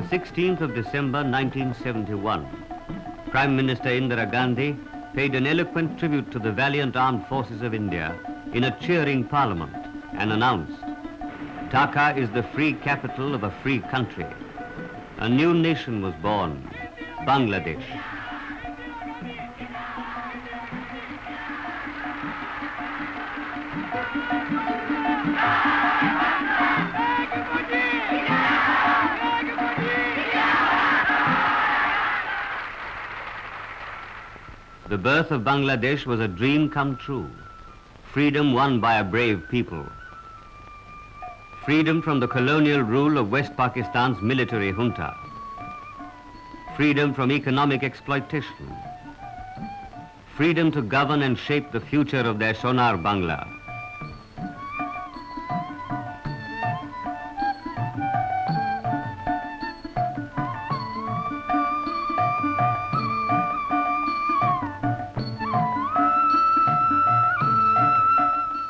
16th of December 1971, Prime Minister Indira Gandhi paid an eloquent tribute to the valiant armed forces of India in a cheering parliament and announced, "Dhaka is the free capital of a free country. A new nation was born, Bangladesh." The birth of Bangladesh was a dream come true, freedom won by a brave people. Freedom from the colonial rule of West Pakistan's military junta. Freedom from economic exploitation. Freedom to govern and shape the future of their Sonar Bangla.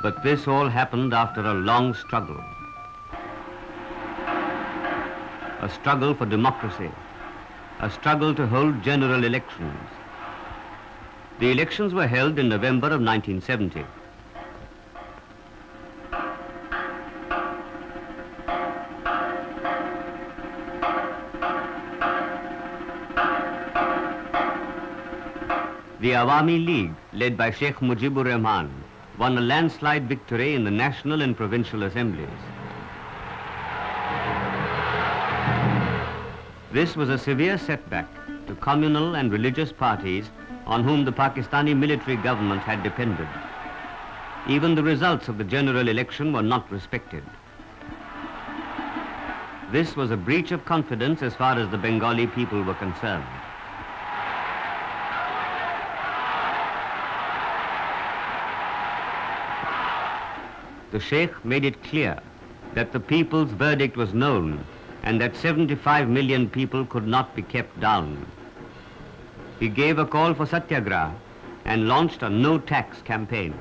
But this all happened after a long struggle. A struggle for democracy, a struggle to hold general elections. The elections were held in November of 1970. The Awami League, led by Sheikh Mujibur Rahman, won a landslide victory in the national and provincial assemblies. This was a severe setback to communal and religious parties on whom the Pakistani military government had depended. Even the results of the general election were not respected. This was a breach of confidence as far as the Bengali people were concerned. The Sheikh made it clear that the people's verdict was known and that 75 million people could not be kept down. He gave a call for satyagraha and launched a no-tax campaign.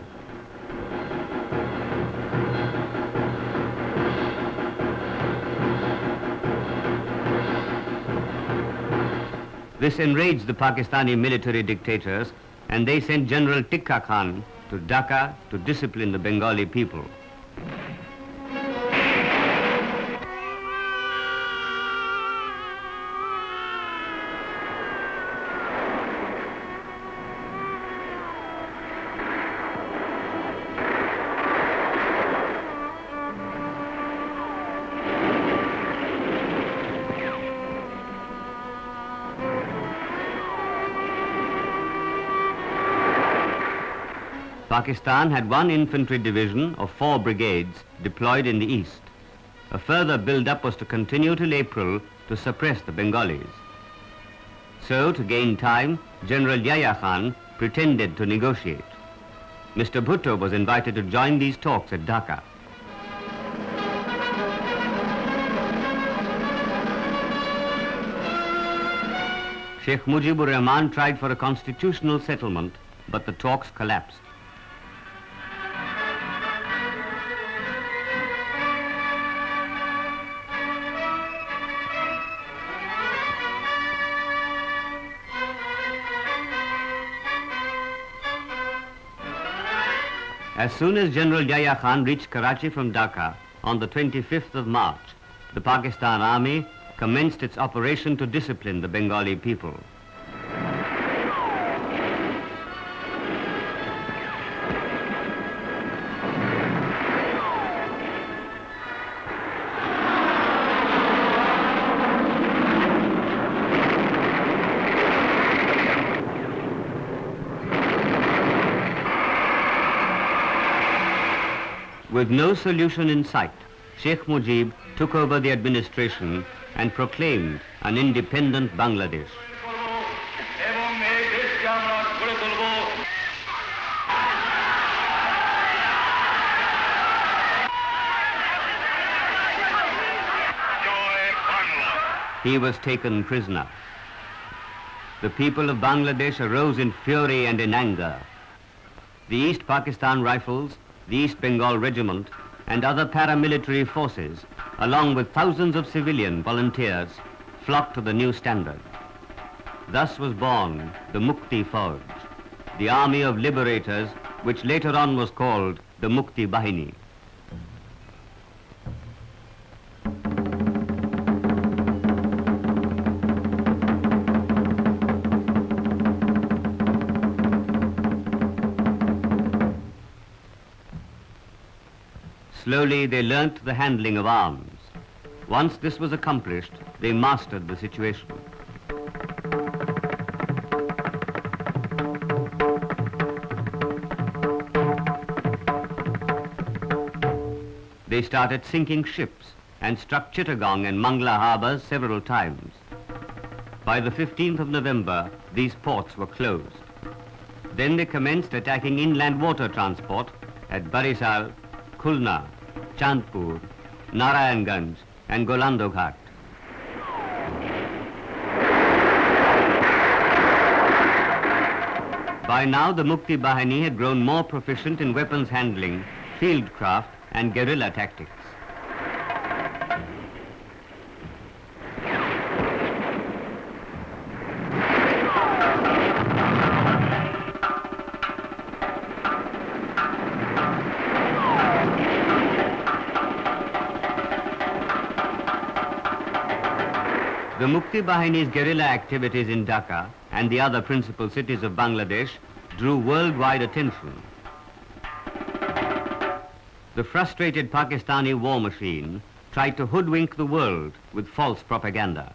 This enraged the Pakistani military dictators, and they sent General Tikka Khan to Dhaka to discipline the Bengali people. Pakistan had one infantry division of 4 brigades deployed in the east. A further build-up was to continue till April to suppress the Bengalis. So, to gain time, General Yahya Khan pretended to negotiate. Mr. Bhutto was invited to join these talks at Dhaka. Sheikh Mujibur Rahman tried for a constitutional settlement, but the talks collapsed. As soon as General Yahya Khan reached Karachi from Dhaka on the 25th of March, the Pakistan Army commenced its operation to discipline the Bengali people. With no solution in sight, Sheikh Mujib took over the administration and proclaimed an independent Bangladesh. He was taken prisoner. The people of Bangladesh arose in fury and in anger. The East Pakistan Rifles, the East Bengal Regiment, and other paramilitary forces, along with thousands of civilian volunteers, flocked to the new standard. Thus was born the Mukti Fauj, the army of liberators, which later on was called the Mukti Bahini. Slowly they learnt the handling of arms. Once this was accomplished, they mastered the situation. They started sinking ships and struck Chittagong and Mangla harbors several times. By the 15th of November, these ports were closed. Then they commenced attacking inland water transport at Barisal, Khulna, Chandpur, Narayanganj and Golando Ghat. By now the Mukti Bahini had grown more proficient in weapons handling, field craft and guerrilla tactics. The Mukti Bahini's guerrilla activities in Dhaka and the other principal cities of Bangladesh drew worldwide attention. The frustrated Pakistani war machine tried to hoodwink the world with false propaganda.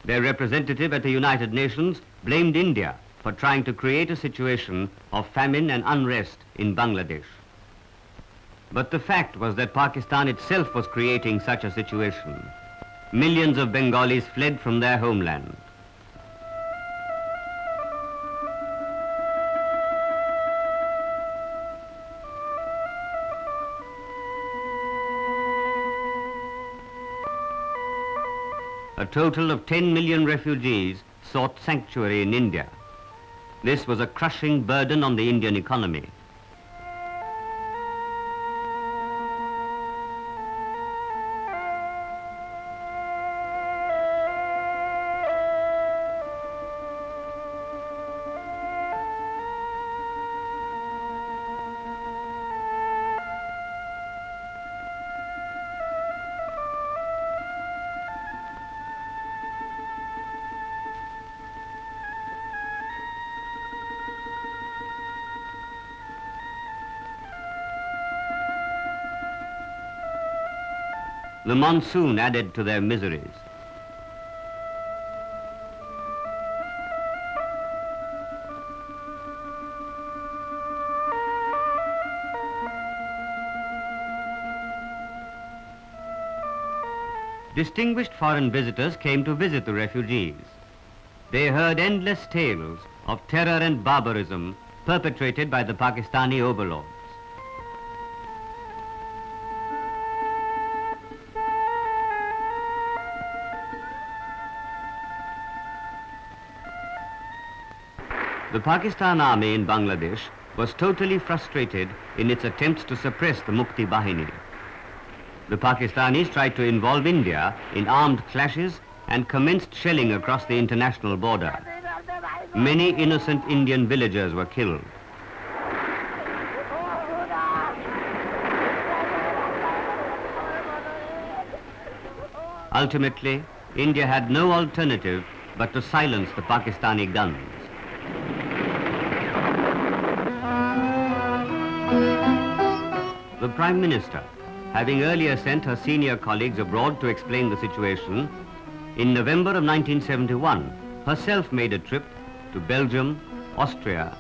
Their representative at the United Nations blamed India for trying to create a situation of famine and unrest in Bangladesh. But the fact was that Pakistan itself was creating such a situation. Millions of Bengalis fled from their homeland. A total of 10 million refugees sought sanctuary in India. This was a crushing burden on the Indian economy. The monsoon added to their miseries. Distinguished foreign visitors came to visit the refugees. They heard endless tales of terror and barbarism perpetrated by the Pakistani overlords. The Pakistan army in Bangladesh was totally frustrated in its attempts to suppress the Mukti Bahini. The Pakistanis tried to involve India in armed clashes and commenced shelling across the international border. Many innocent Indian villagers were killed. Ultimately, India had no alternative but to silence the Pakistani guns. The Prime Minister, having earlier sent her senior colleagues abroad to explain the situation, in November of 1971, herself made a trip to Belgium, Austria,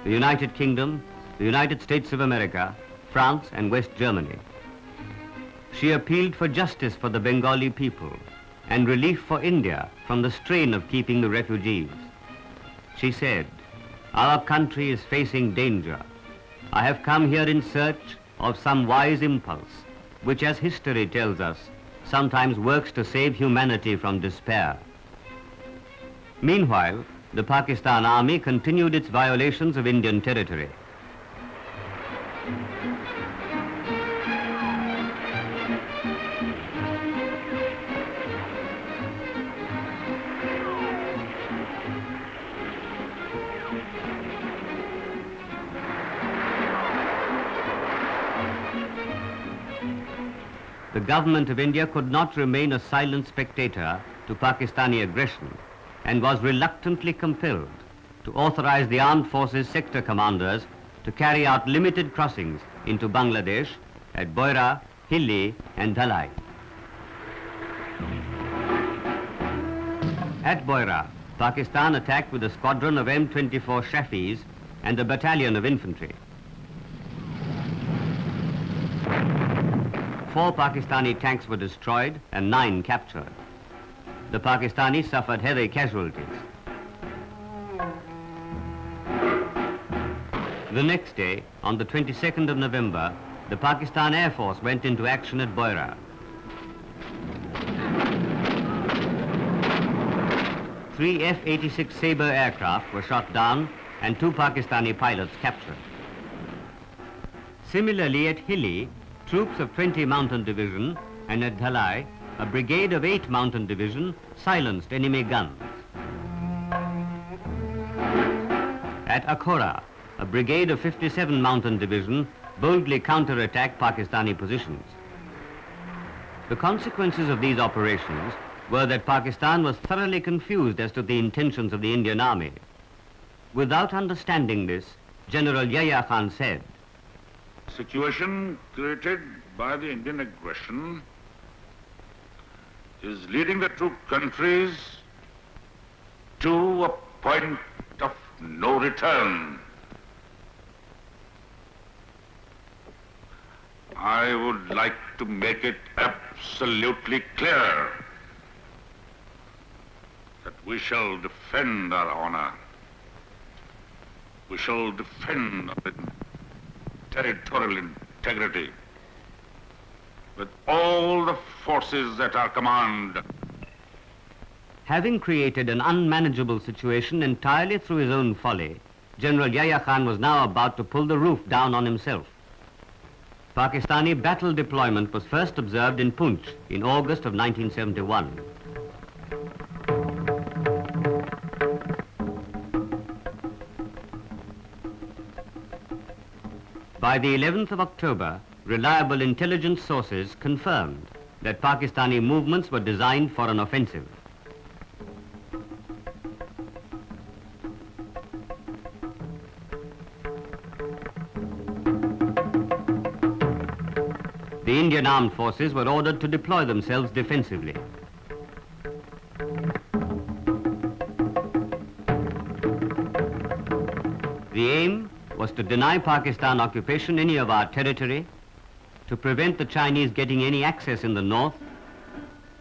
the United Kingdom, the United States of America, France and West Germany. She appealed for justice for the Bengali people and relief for India from the strain of keeping the refugees. She said, "Our country is facing danger. I have come here in search of some wise impulse, which, as history tells us, sometimes works to save humanity from despair." Meanwhile, the Pakistan army continued its violations of Indian territory. the government of India could not remain a silent spectator to Pakistani aggression and was reluctantly compelled to authorize the armed forces sector commanders to carry out limited crossings into Bangladesh at Boira, Hilli and Dhalai. At Boira, Pakistan attacked with a squadron of M24 Shafis and a battalion of infantry. 4 Pakistani tanks were destroyed and 9 captured. The Pakistanis suffered heavy casualties. The next day, on the 22nd of November, the Pakistan Air Force went into action at Boira. 3 F-86 Sabre aircraft were shot down and 2 Pakistani pilots captured. Similarly at Hilli, troops of 20 Mountain Division and at Dhalai, a brigade of 8 Mountain Division silenced enemy guns. At Akhora, a brigade of 57 Mountain Division boldly counterattacked Pakistani positions. The consequences of these operations were that Pakistan was thoroughly confused as to the intentions of the Indian Army. Without understanding this, General Yahya Khan said, "Situation created by the Indian aggression is leading the two countries to a point of no return. I would like to make it absolutely clear that we shall defend our honor. We shall defend our territorial integrity with all the forces at our command." Having created an unmanageable situation entirely through his own folly, General Yahya Khan was now about to pull the roof down on himself. Pakistani battle deployment was first observed in Poonch in August of 1971. By the 11th of October, reliable intelligence sources confirmed that Pakistani movements were designed for an offensive. The Indian armed forces were ordered to deploy themselves defensively. The aim was to deny Pakistan occupation any of our territory, to prevent the Chinese getting any access in the north,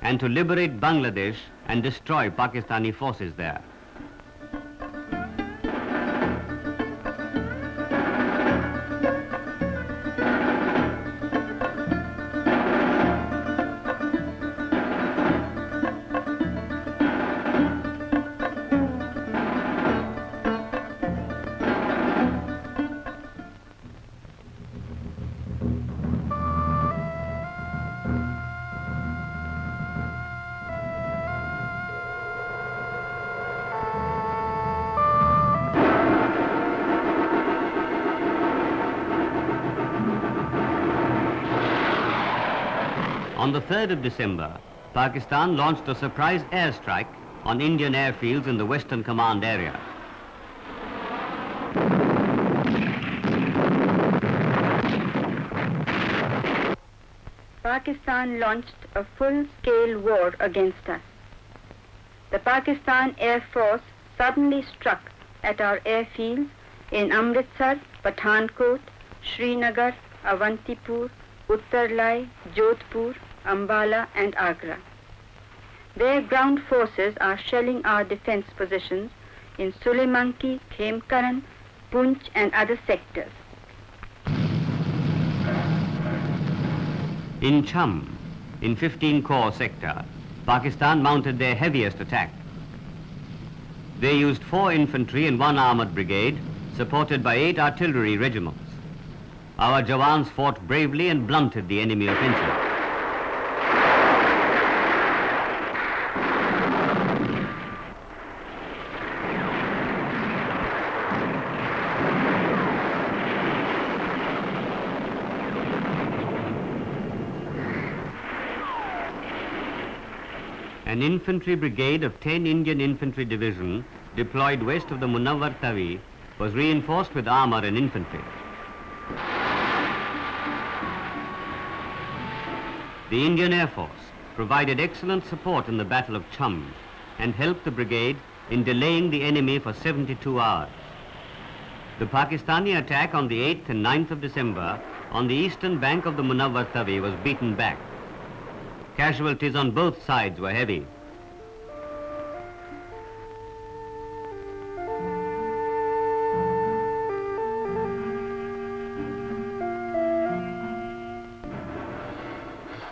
and to liberate Bangladesh and destroy Pakistani forces there. On the 3rd of December, Pakistan launched a surprise airstrike on Indian airfields in the Western Command area. Pakistan launched a full-scale war against us. The Pakistan Air Force suddenly struck at our airfields in Amritsar, Pathankot, Srinagar, Avantipur, Uttarlai, Jodhpur, Ambala and Agra. Their ground forces are shelling our defense positions in Sulemanki, Khemkaran, Poonch and other sectors. In Cham, in 15 Corps sector, Pakistan mounted their heaviest attack. They used 4 infantry and 1 armored brigade, supported by 8 artillery regiments. Our Jawans fought bravely and blunted the enemy offensive. An infantry brigade of 10 Indian Infantry Division deployed west of the Munawwar Tawi was reinforced with armor and infantry. The Indian Air Force provided excellent support in the Battle of Chum and helped the brigade in delaying the enemy for 72 hours. The Pakistani attack on the 8th and 9th of December on the eastern bank of the Munawwar Tawi was beaten back. Casualties on both sides were heavy.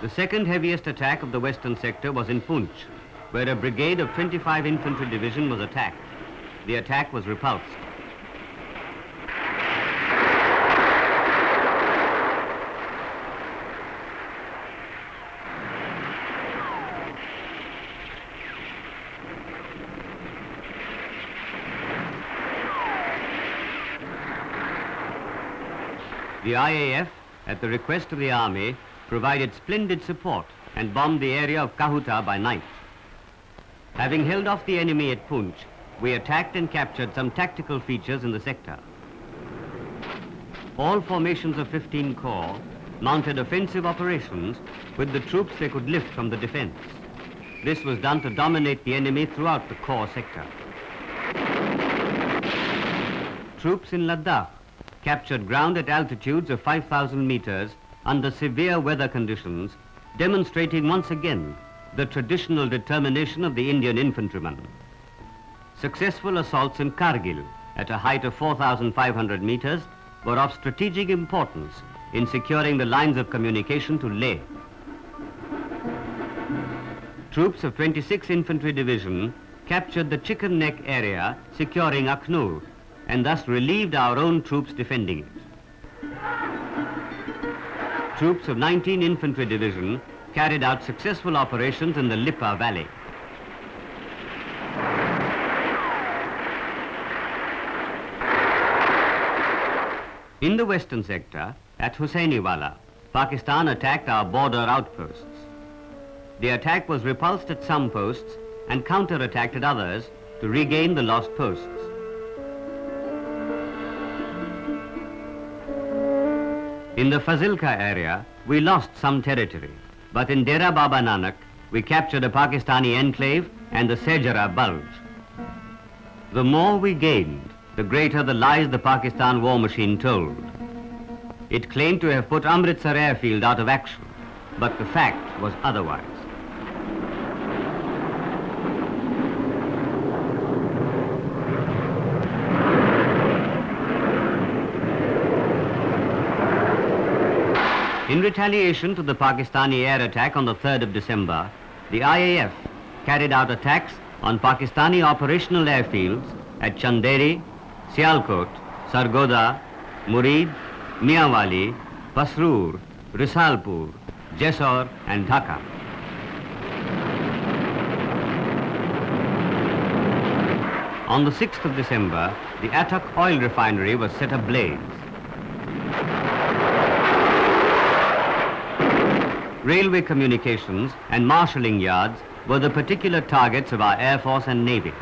The second heaviest attack of the western sector was in Poonch, where a brigade of 25 Infantry Division was attacked. The attack was repulsed. The IAF, at the request of the army, provided splendid support and bombed the area of Kahuta by night. Having held off the enemy at Poonch, we attacked and captured some tactical features in the sector. All formations of 15 Corps mounted offensive operations with the troops they could lift from the defense. This was done to dominate the enemy throughout the Corps sector. Troops in Ladakh captured ground at altitudes of 5,000 meters under severe weather conditions, demonstrating once again the traditional determination of the Indian infantryman. Successful assaults in Kargil at a height of 4,500 meters were of strategic importance in securing the lines of communication to Leh. Troops of 26 Infantry Division captured the Chicken Neck area, securing Akhnur, and thus relieved our own troops defending it. Troops of 19 Infantry Division carried out successful operations in the Lipa Valley. In the western sector, at Hussainiwala, Pakistan attacked our border outposts. The attack was repulsed at some posts and counter-attacked at others to regain the lost posts. In the Fazilka area, we lost some territory, but in Dera Baba Nanak, we captured a Pakistani enclave and the Sejara Bulge. The more we gained, the greater the lies the Pakistan war machine told. It claimed to have put Amritsar airfield out of action, but the fact was otherwise. In retaliation to the Pakistani air attack on the 3rd of December, the IAF carried out attacks on Pakistani operational airfields at Chanderi, Sialkot, Sargoda, Murid, Mianwali, Pasrur, Risalpur, Jessore and Dhaka. On the 6th of December, the Attock oil refinery was set ablaze. Railway communications and marshalling yards were the particular targets of our Air Force and Navy.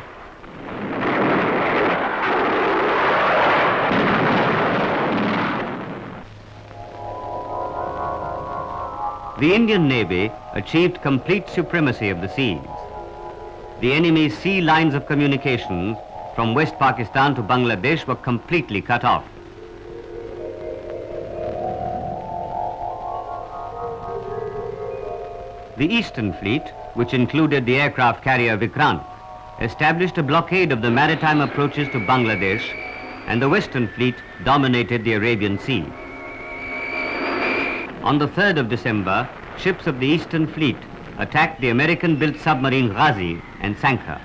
The Indian Navy achieved complete supremacy of the seas. The enemy's sea lines of communications from West Pakistan to Bangladesh were completely cut off. The Eastern Fleet, which included the aircraft carrier Vikrant, established a blockade of the maritime approaches to Bangladesh, and the Western Fleet dominated the Arabian Sea. On the 3rd of December, ships of the Eastern Fleet attacked the American-built submarine Ghazi and sank her.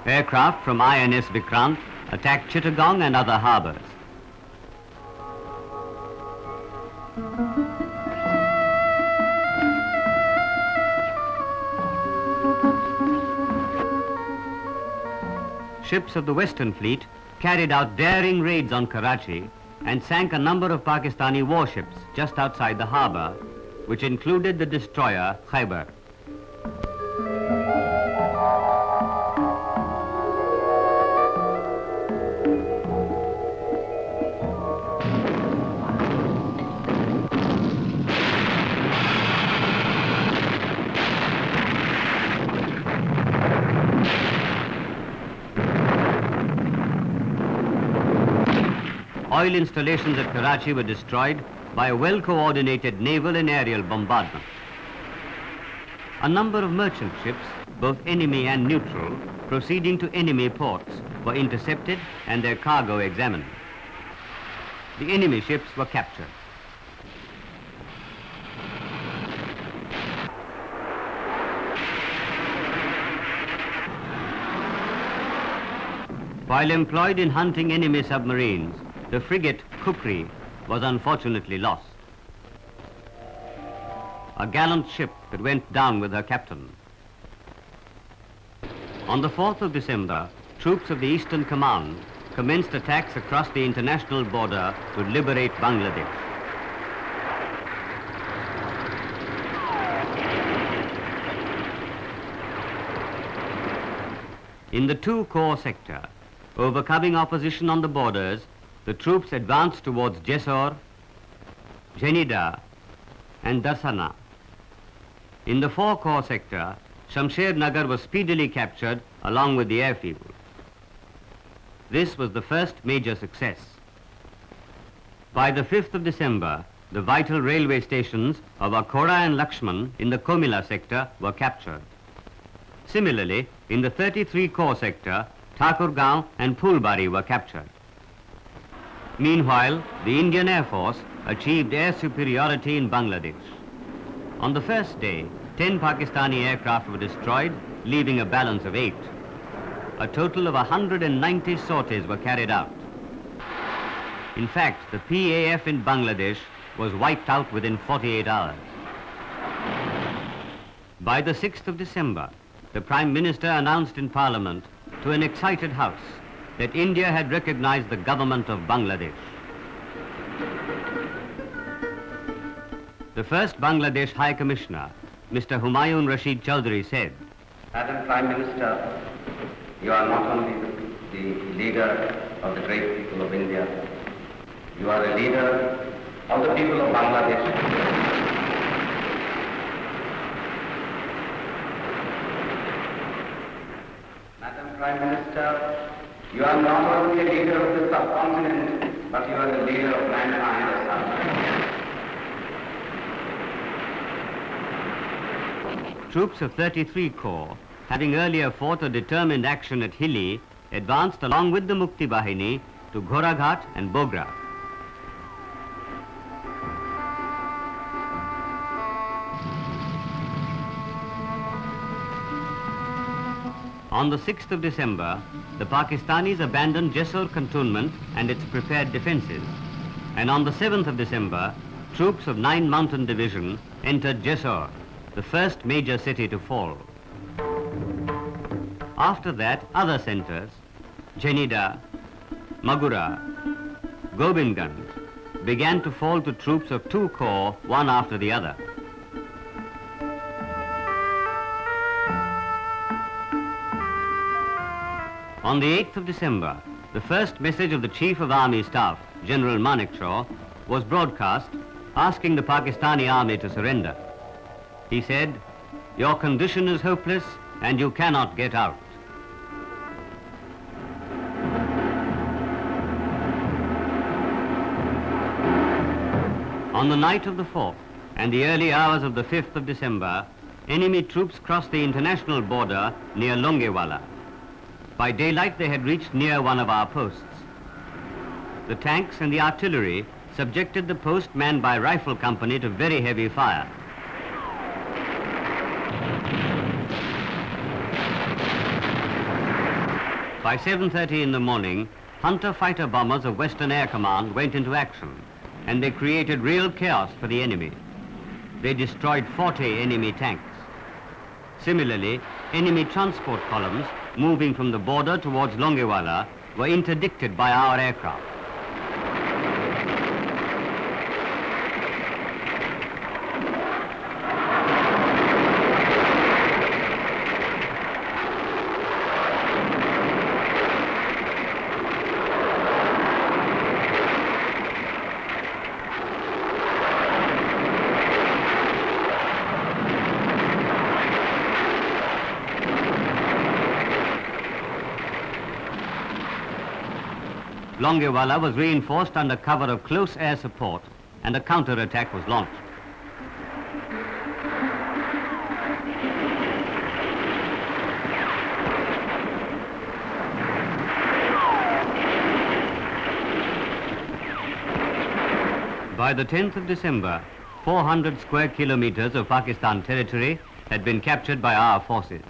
Aircraft from INS Vikrant attacked Chittagong and other harbors. Ships of the Western Fleet carried out daring raids on Karachi and sank a number of Pakistani warships just outside the harbour, which included the destroyer Khyber. Oil installations at Karachi were destroyed by a well-coordinated naval and aerial bombardment. A number of merchant ships, both enemy and neutral, proceeding to enemy ports, were intercepted and their cargo examined. The enemy ships were captured. While employed in hunting enemy submarines, the frigate Kukri was unfortunately lost. A gallant ship that went down with her captain. On the 4th of December, troops of the Eastern Command commenced attacks across the international border to liberate Bangladesh. In the 2-corps sector, overcoming opposition on the borders, the troops advanced towards Jessore, Jhenida, and Darsana. In the 4-corps sector, Shamsher Nagar was speedily captured along with the airfield. This was the first major success. By the 5th of December, the vital railway stations of Akhora and Lakshman in the Komila sector were captured. Similarly, in the 33-corps sector, Thakurgaon and Phulbari were captured. Meanwhile, the Indian Air Force achieved air superiority in Bangladesh. On the first day, 10 Pakistani aircraft were destroyed, leaving a balance of 8. A total of 190 sorties were carried out. In fact, the PAF in Bangladesh was wiped out within 48 hours. By the 6th of December, the Prime Minister announced in Parliament to an excited House that India had recognized the government of Bangladesh. The first Bangladesh High Commissioner, Mr. Humayun Rashid Chaudhry, said, Madam Prime Minister, you are not only the leader of the great people of India, you are a leader of the people of Bangladesh. Madam Prime Minister, you are not only a leader of the subcontinent, but you are the leader of mankind as such. Troops of 33 Corps, having earlier fought a determined action at Hilli, advanced along with the Mukti Bahini to Ghoraghat and Bogra. On the 6th of December, the Pakistanis abandoned Jessore cantonment and its prepared defences. And on the 7th of December, troops of 9 Mountain Division entered Jessore, the first major city to fall. After that, other centres, Jhenida, Magura, Gobindganj, began to fall to troops of 2 corps, one after the other. On the 8th of December, the first message of the Chief of Army Staff, General Manekshaw, was broadcast asking the Pakistani army to surrender. He said, "Your condition is hopeless and you cannot get out." On the night of the 4th and the early hours of the 5th of December, enemy troops crossed the international border near Longewala. By daylight, they had reached near one of our posts. The tanks and the artillery subjected the post manned by rifle company to very heavy fire. By 7:30 in the morning, Hunter fighter bombers of Western Air Command went into action, and they created real chaos for the enemy. They destroyed 40 enemy tanks. Similarly, enemy transport columns moving from the border towards Longewala were interdicted by our aircraft. Longewala was reinforced under cover of close air support and a counter-attack was launched. By the 10th of December, 400 square kilometers of Pakistan territory had been captured by our forces.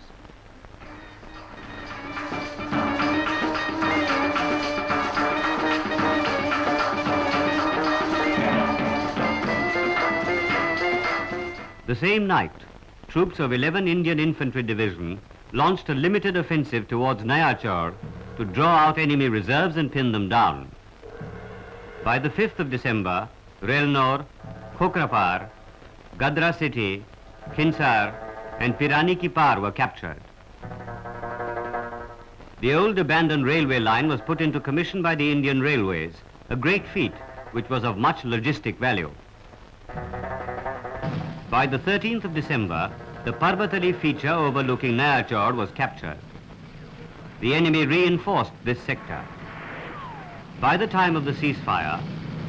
The same night, troops of 11 Indian Infantry Division launched a limited offensive towards Nayachor to draw out enemy reserves and pin them down. By the 5th of December, Relnor, Khokrapar, Gadra City, Khinsar and Pirani Ki Par were captured. The old abandoned railway line was put into commission by the Indian Railways, a great feat which was of much logistic value. By the 13th of December, the Parbatali feature overlooking Nayachor was captured. The enemy reinforced this sector. By the time of the ceasefire,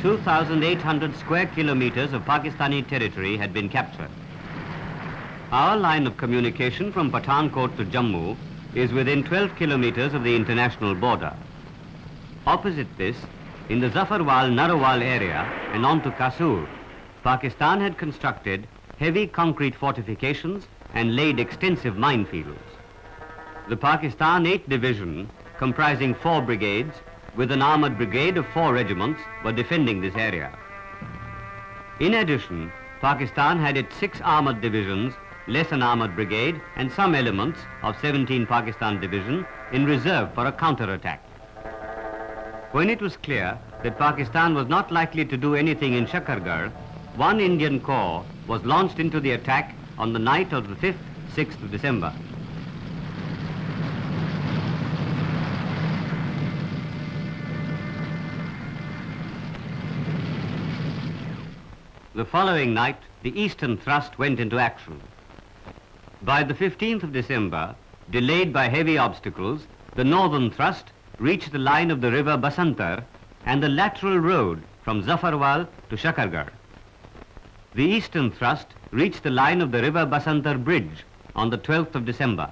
2,800 square kilometers of Pakistani territory had been captured. Our line of communication from Pathankot to Jammu is within 12 kilometers of the international border. Opposite this, in the Zafarwal-Narawal area and on to Kasur, Pakistan had constructed heavy concrete fortifications and laid extensive minefields. The Pakistan 8th Division, comprising 4 brigades, with an armored brigade of 4 regiments, were defending this area. In addition, Pakistan had its 6 armored divisions, less an armored brigade, and some elements of 17 Pakistan Division in reserve for a counter-attack. When it was clear that Pakistan was not likely to do anything in Shakargarh, one Indian corps was launched into the attack on the night of the 5th, 6th of December. The following night, the eastern thrust went into action. By the 15th of December, delayed by heavy obstacles, the northern thrust reached the line of the river Basantar and the lateral road from Zafarwal to Shakargarh. The eastern thrust reached the line of the river Basantar bridge on the 12th of December.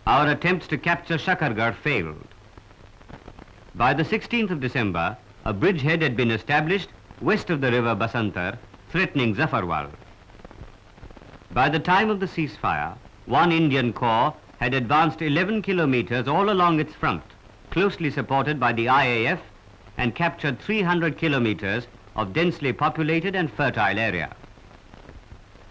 Our attempts to capture Shakargarh failed. By the 16th of December, a bridgehead had been established west of the river Basantar, threatening Zafarwal. By the time of the ceasefire, one Indian corps had advanced 11 kilometers all along its front, closely supported by the IAF, and captured 300 kilometers of densely populated and fertile area.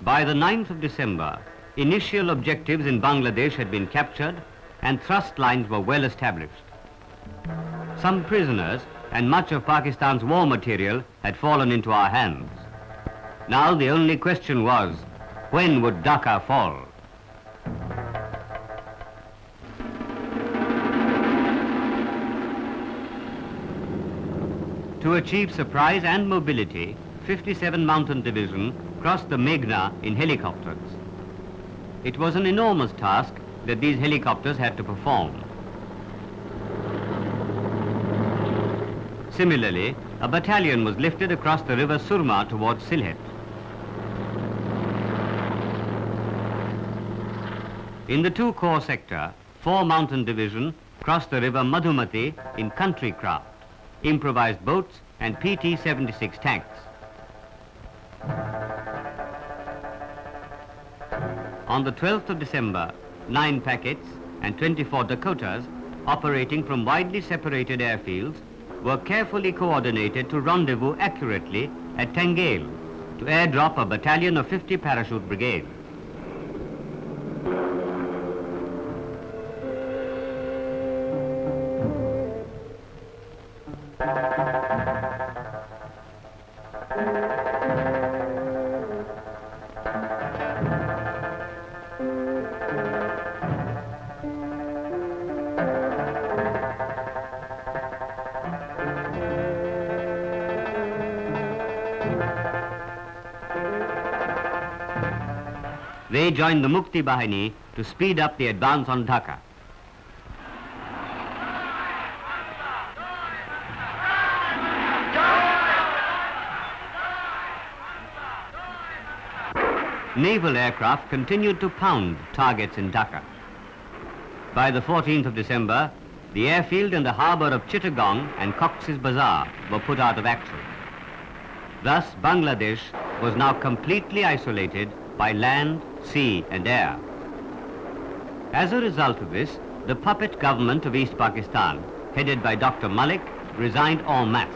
By the 9th of December, initial objectives in Bangladesh had been captured and thrust lines were well established. Some prisoners and much of Pakistan's war material had fallen into our hands. Now the only question was, when would Dhaka fall? To achieve surprise and mobility, 57 Mountain Division crossed the Meghna in helicopters. It was an enormous task that these helicopters had to perform. Similarly, a battalion was lifted across the river Surma towards Sylhet. In the 2-corps sector, 4 Mountain Division crossed the river Madhumati in country craft, improvised boats and PT-76 tanks. On the 12th of December, 9 packets and 24 Dakotas, operating from widely separated airfields, were carefully coordinated to rendezvous accurately at Tangail to airdrop a battalion of 50 parachute brigades. They joined the Mukti Bahini to speed up the advance on Dhaka. Naval aircraft continued to pound targets in Dhaka. By the 14th of December, the airfield and the harbour of Chittagong and Cox's Bazar were put out of action. Thus, Bangladesh was now completely isolated by land, sea and air. As a result of this, the puppet government of East Pakistan, headed by Dr. Malik, resigned en masse.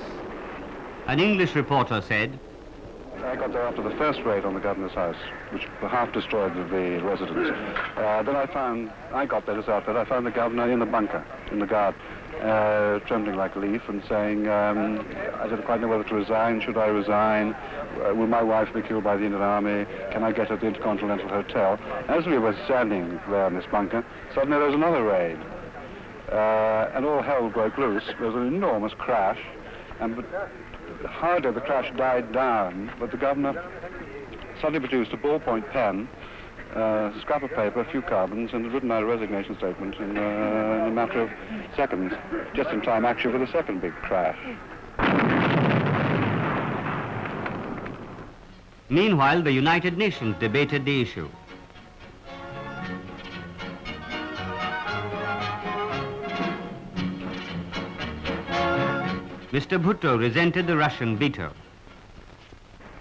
An English reporter said, I got there after the first raid on the governor's house, which half destroyed the residence. Then I got there just after that, I found the governor in the bunker, in the guard, trembling like a leaf and saying, I didn't quite know whether to resign. Should I resign? Will my wife be killed by the Indian Army? Can I get at the Intercontinental Hotel? As we were standing there in this bunker, suddenly there was another raid. And all hell broke loose. There was an enormous crash. And hardly the crash died down, but the governor suddenly produced a ballpoint pen, a scrap of paper, a few carbons, and had written out a resignation statement in a matter of seconds, just in time actually for the second big crash. Meanwhile, the United Nations debated the issue. Mr. Bhutto resented the Russian veto.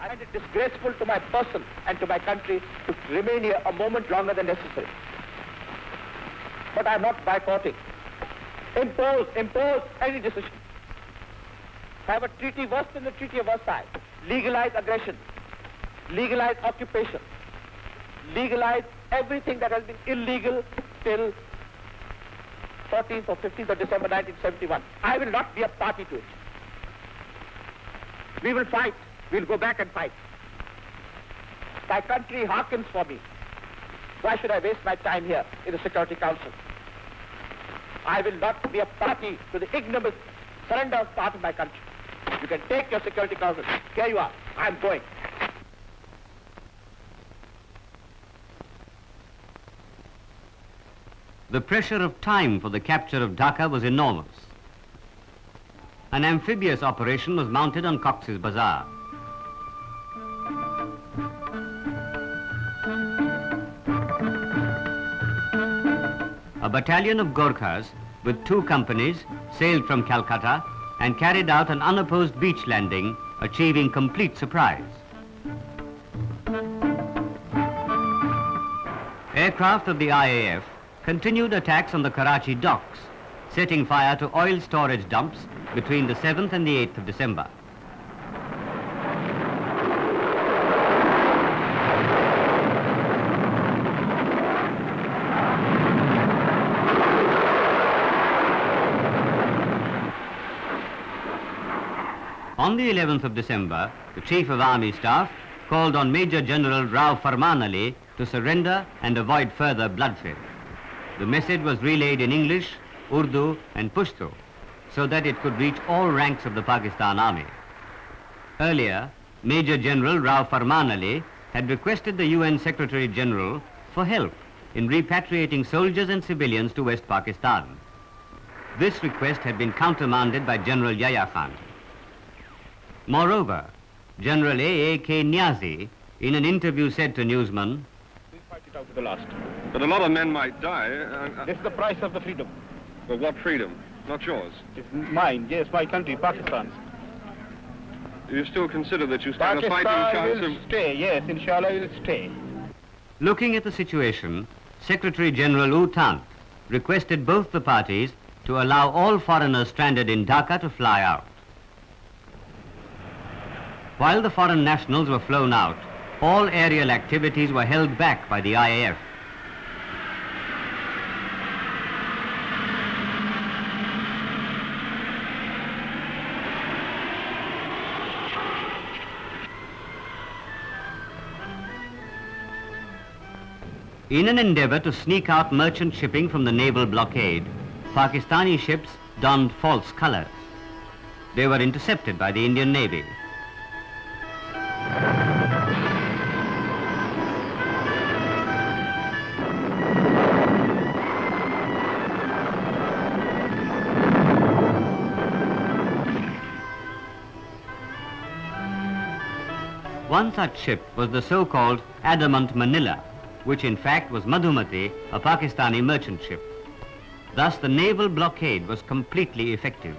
I find it disgraceful to my person and to my country to remain here a moment longer than necessary. But I am not boycotting. Impose any decision. Have a treaty worse than the Treaty of Versailles. Legalize aggression. Legalize occupation. Legalize everything that has been illegal till 14th or 15th of December 1971. I will not be a party to it. We will fight. We'll go back and fight. My country hearkens for me. Why should I waste my time here in the Security Council? I will not be a party to the ignominious surrender of part of my country. You can take your Security Council. Here you are. I'm going. The pressure of time for the capture of Dhaka was enormous. An amphibious operation was mounted on Cox's Bazar. A battalion of Gorkhas with 2 companies sailed from Calcutta and carried out an unopposed beach landing, achieving complete surprise. Aircraft of the IAF continued attacks on the Karachi docks, setting fire to oil storage dumps between the 7th and the 8th of December. On the 11th of December, the Chief of Army Staff called on Major General Rao Farman Ali to surrender and avoid further bloodshed. The message was relayed in English, Urdu and Pashto so that it could reach all ranks of the Pakistan Army. Earlier, Major General Rao Farman Ali had requested the UN Secretary General for help in repatriating soldiers and civilians to West Pakistan. This request had been countermanded by General Yahya Khan. Moreover, General A.A.K. Niazi, in an interview, said to newsmen, We'll fight it out to the last. But a lot of men might die. This is the price of the freedom. But what freedom? Not yours. It's mine, yes, my country, Pakistan's. You still consider that you stand a fighting chance Pakistan will stay, yes, inshallah will stay. Looking at the situation, Secretary General U Tant requested both the parties to allow all foreigners stranded in Dhaka to fly out. While the foreign nationals were flown out, all aerial activities were held back by the IAF. In an endeavor to sneak out merchant shipping from the naval blockade, Pakistani ships donned false colors. They were intercepted by the Indian Navy. One such ship was the so-called Adamant Manila, which in fact was Madhumati, a Pakistani merchant ship. Thus the naval blockade was completely effective.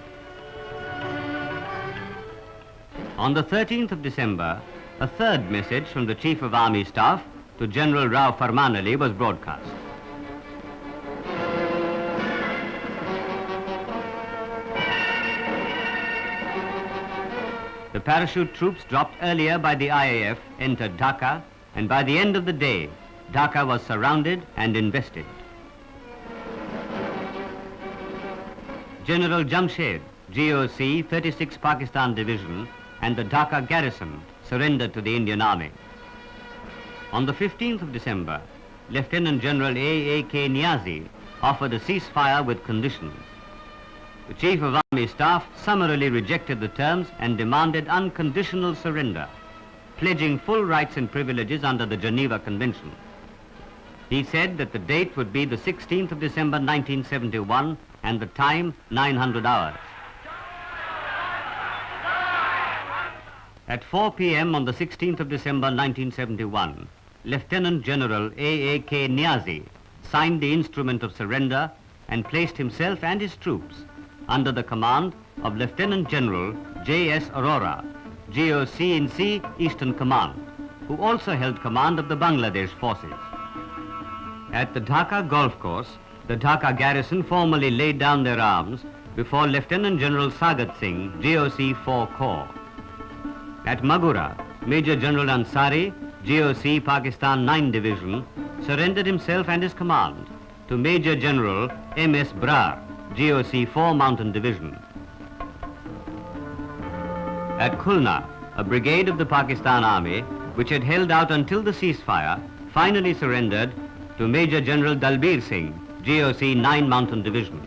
On the 13th of December, a third message from the Chief of Army Staff to General Rao Farman Ali was broadcast. The parachute troops dropped earlier by the IAF entered Dhaka, and by the end of the day, Dhaka was surrounded and invested. General Jamshed, GOC 36 Pakistan Division, and the Dhaka garrison surrendered to the Indian Army. On the 15th of December, Lieutenant General A.A.K. Niazi offered a ceasefire with conditions. The Chief of Army Staff summarily rejected the terms and demanded unconditional surrender, pledging full rights and privileges under the Geneva Convention. He said that the date would be the 16th of December 1971 and the time 900 hours. At 4 p.m. on the 16th of December 1971, Lieutenant General A.A.K. Niazi signed the instrument of surrender and placed himself and his troops under the command of Lieutenant General J.S. Arora, GOC in C, Eastern Command, who also held command of the Bangladesh forces. At the Dhaka golf course, the Dhaka garrison formally laid down their arms before Lieutenant General Sagat Singh, GOC 4 Corps. At Magura, Major General Ansari, GOC Pakistan 9 Division, surrendered himself and his command to Major General M.S. Brar, GOC 4 Mountain Division. At Khulna, a brigade of the Pakistan Army, which had held out until the ceasefire, finally surrendered to Major General Dalbir Singh, GOC 9 Mountain Division.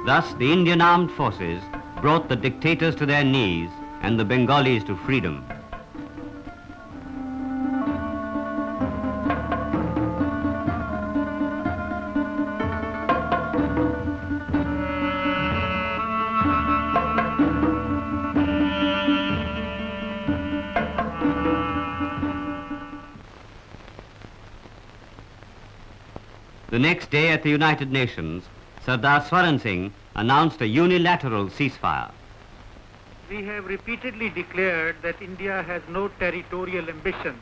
Thus, the Indian Armed Forces brought the dictators to their knees and the Bengalis to freedom. The next day at the United Nations, Sardar Swaran Singh announced a unilateral ceasefire. We have repeatedly declared that India has no territorial ambition.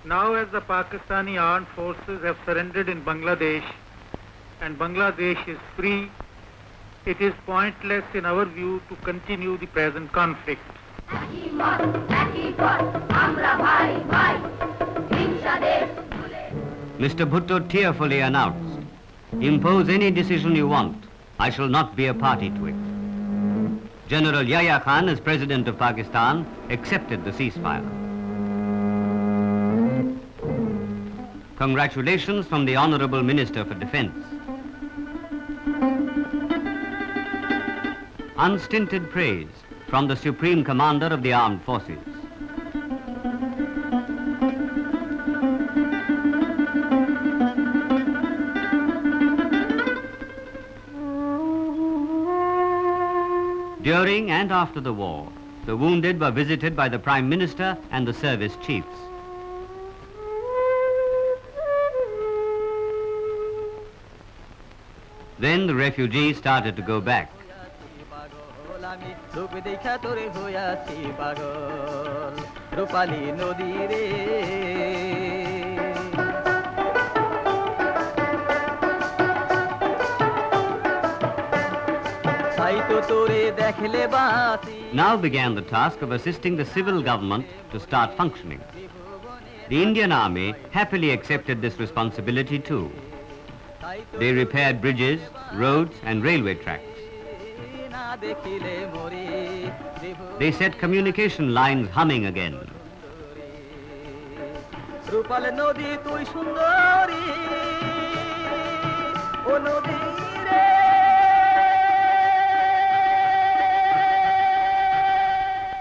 Now, as the Pakistani armed forces have surrendered in Bangladesh and Bangladesh is free, it is pointless in our view to continue the present conflict. Mr. Bhutto tearfully announced, "Impose any decision you want. I shall not be a party to it." General Yahya Khan, as President of Pakistan, accepted the ceasefire. Congratulations from the Honorable Minister for Defense. Unstinted praise from the Supreme Commander of the Armed Forces. During and after the war, the wounded were visited by the Prime Minister and the service chiefs. Then the refugees started to go back. Now began the task of assisting the civil government to start functioning. The Indian Army happily accepted this responsibility too. They repaired bridges, roads and railway tracks. They set communication lines humming again.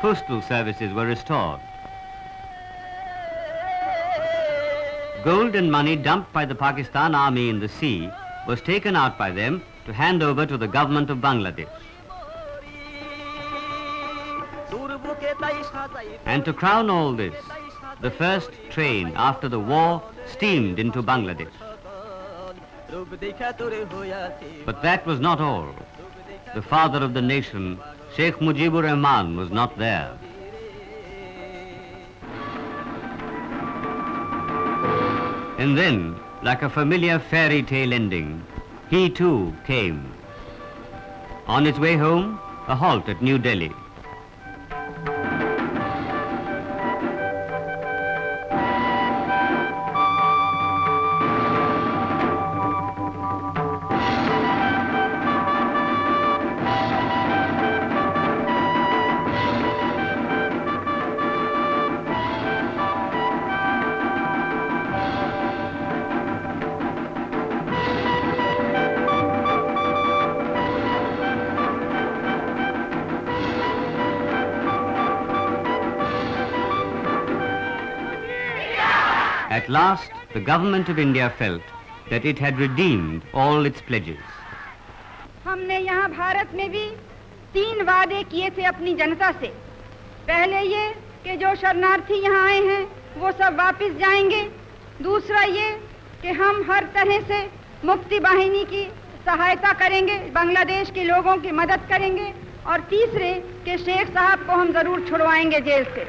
Postal services were restored. Gold and money dumped by the Pakistan army in the sea was taken out by them to hand over to the government of Bangladesh. And to crown all this, the first train after the war steamed into Bangladesh. But that was not all. The father of the nation, Sheikh Mujibur Rahman, was not there. And then, like a familiar fairy tale ending, he too came. On his way home, a halt at New Delhi. At last, the government of India felt that it had redeemed all its pledges. हमने यहाँ भारत में भी 3 वादे किए थे अपनी जनता से। पहले ये कि जो शरणार्थी यहाँ आए हैं वो सब वापस जाएंगे। दूसरा ये कि हम हर तरह से मुक्ति वाहिनी की सहायता करेंगे, बांग्लादेश के लोगों की मदद करेंगे। और तीसरे कि शेख साहब को हम जरूर छुड़वाएंगे जेल से।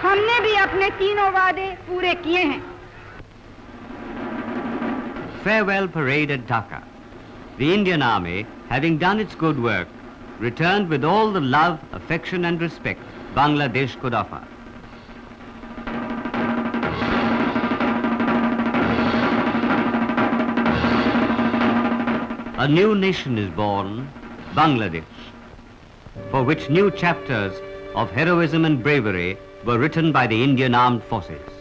हमने भी अपने तीनों वादे पूरे किए हैं। Farewell parade at Dhaka. The Indian Army, having done its good work, returned with all the love, affection and respect Bangladesh could offer. A new nation is born, Bangladesh, for which new chapters of heroism and bravery were written by the Indian Armed Forces.